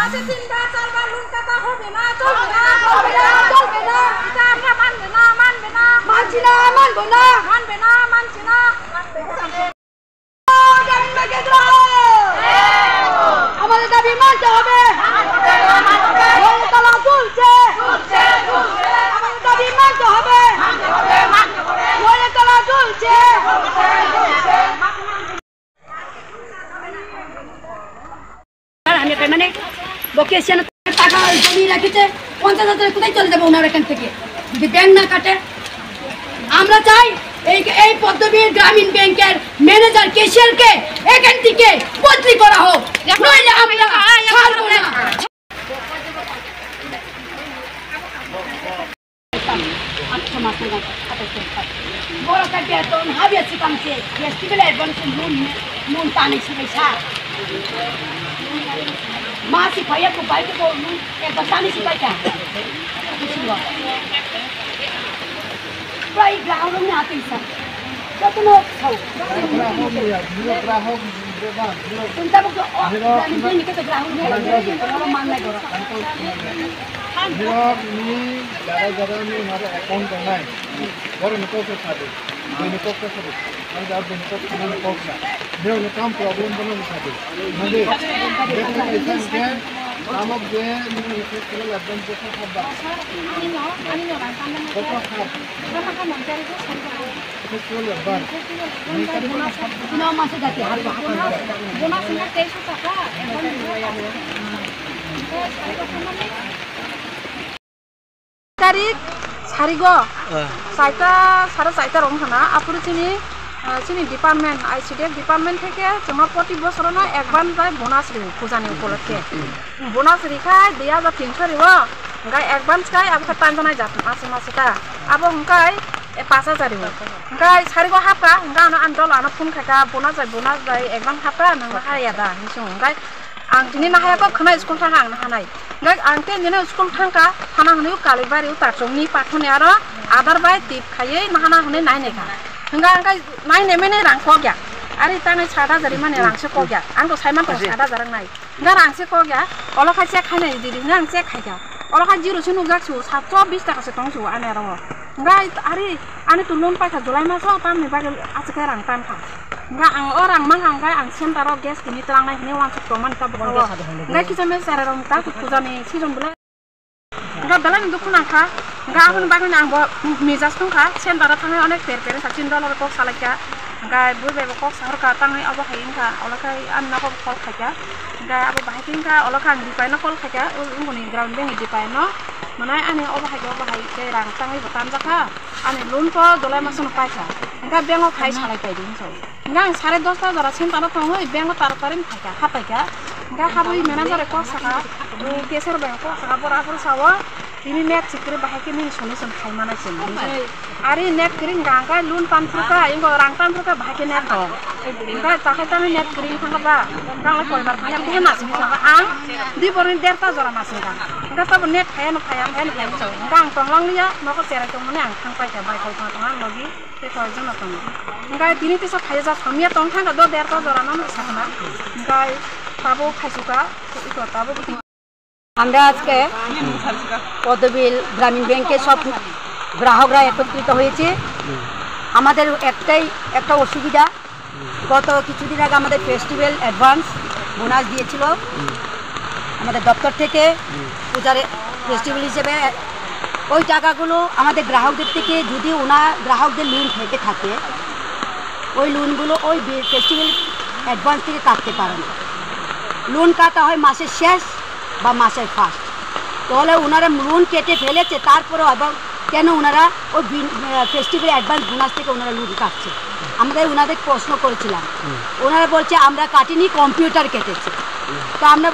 মাসে 3 বার 4 বার লোন টাকা হবে না, চলবে না, হবে না, চলবে না। এটা আমরা মানবে না, মানবে না, মানছি না, মানবো না, মানবে না, মানছি না। আমাদের দাবি মানতে হবে, তালা চলছে, আমাদের দাবি মানতে হবে, তালা চলছে। মানে বকেশন টাকা জমি রাখিতে 50,000 কোথায় চলে যাবে ওনার এখান থেকে যদি ব্যাংক না কাটে। আমরা চাই এই পদ্মবীর গ্রামীণ ব্যাংকের ম্যানেজার ক্যাশিয়ারকে এখান থেকে বদলি করা হোক, নইলে আমরা ছাড়বো না। বড় কাটে তো হাবিয়া শিকামছে ফেস্টিভ্যাল অ্যাডভান্স লোন টানে শিখাইছা masih bayar ke baik ke petani sih baca. Baik ground में आते हैं सब तो लोग खाओ चिंता मत करो ini kita ground में orang मानना करो ini gara-gara ini हमारे अकाउंट करना है और इनको के साथ इनको के साथ हम जब इनको करना होगा मैं उन्हें काम प्रॉब्लम बना नहीं सकते मुझे देखना ऐसा है नामक जे मैंने इसे केवल एडवांस से सब बात तो क्या फेस्टिवल एडवांस नहीं कर ना मासे जाते हैं बोनस में 23 টাকা तारीख सारिगो साइटा सारा साइटा रंग खाना आपुर चिनी डिपार्टमेंट आईसीडीएफ डिपार्टमेंट থেকে তোমার প্রতি বছর না একবার যায় বোনাস রে পূজানি উপলক্ষে বোনাস রিখায় 2300 রিও গায় অ্যাডভান্স গায় আবকা টাইম জানাই যাত মাসে মাসে কা আবো গায় 5000 রিও গায় সারিগো হাপা গানা আন্দোলন আনা ফোন খাকা বোনাস যায় একবার হাপা নং হায়া দা নিসং গায় आं दिनै नाहायाखौ खोना स्कुल थांगा आं नाहानाय गाय आंते दिनै स्कुल थांगा थाना हनै कालिबारि तारजोंनि पाखने आरो आदार बाय टिप खायै नाहाना हनै नायनायखा हंगा आंगाय नायनाय माने रांखौ गया आरो तानै 7000 माने रांसे को गया आंखौ सायमान को 7000 नाय हंगा रांसे को गया अलखासे खायनाय दिदिनो आं से खायगा अलखा जिरोसो नुजाकसो 720 टाकासो दंसो आने रङ गाय आरो तु लोन पाइखा जुलाइ मासाव तामनि बागै आजका रां तानखा enggak orang mang angkai ang sentaro gas kini terang naik ini wangsuk toman kita bawa enggak kita mes cara rom ta kuzani siron bela enggak dalam itu kunangka enggak aku bagun ang bawa mijas tungka sentaro tangai onek per $100 kok salakya enggak buat kok sahur ka tangai apa kain ka olah kai an nako kol kaja enggak apa bahakin ka olah kan di paina kol kaja ungkuni ground bank di paina mana ane apa hai rang tangai betam jaka ane loan ko dolai masun paisa enggak bengo kai salai kai din so enggak 10,500 sentaro tongo bengo tarin paika hapaika enggak haboi manager ko saka keser bengo ko saka por sawa ini net sikre bahakin ini solution khai mana chen ari net kring gangka loan panfruka ingo rang panfruka bahakin net to enggak takai tani net kring thanga ba gangla koibar phayam ke mas saka ang di borin derta jora masinga enggak tab net phayam so gang tonglang lia noko sera tongone ang thang paika bai kol tong logi te ko jona tong enggak dini tisa phaya ja samia tong thanga do derta jora nam sakna enggak tabo khaisuka iko tabo আমরা আজকে পদ্মবিল গ্রামীণ ব্যাংকের সব গ্রাহকরা একত্রিত হয়েছে আমাদের একটা অসুবিধা গত কিছুদিন আগে আমাদের ফেস্টিভ্যাল অ্যাডভান্স বোনাস দিয়েছিল আমাদের দপ্তর থেকে পূজার ফেস্টিভ্যাল হিসেবে ওই টাকাগুলো আমাদের গ্রাহকদের থেকে যদি গ্রাহকদের লোন থেকে থাকে ওই লোনগুলো ওই ফেস্টিভ্যাল অ্যাডভান্স থেকে কাটতে পারে না লোন কাটা হয় মাসের শেষ বা মাসের ফার্স্ট তাহলে ওনারা লোন কেটে ফেলেছে তারপরে আবার কেন ওনারা ওই ফেস্টিভ্যাল অ্যাডভান্স বোনাস থেকে ওনারা লোন কাটছে ওনাদের প্রশ্ন করেছিলাম ওনারা বলছে আমরা কাটিনি কম্পিউটার কেটেছে তো আমরা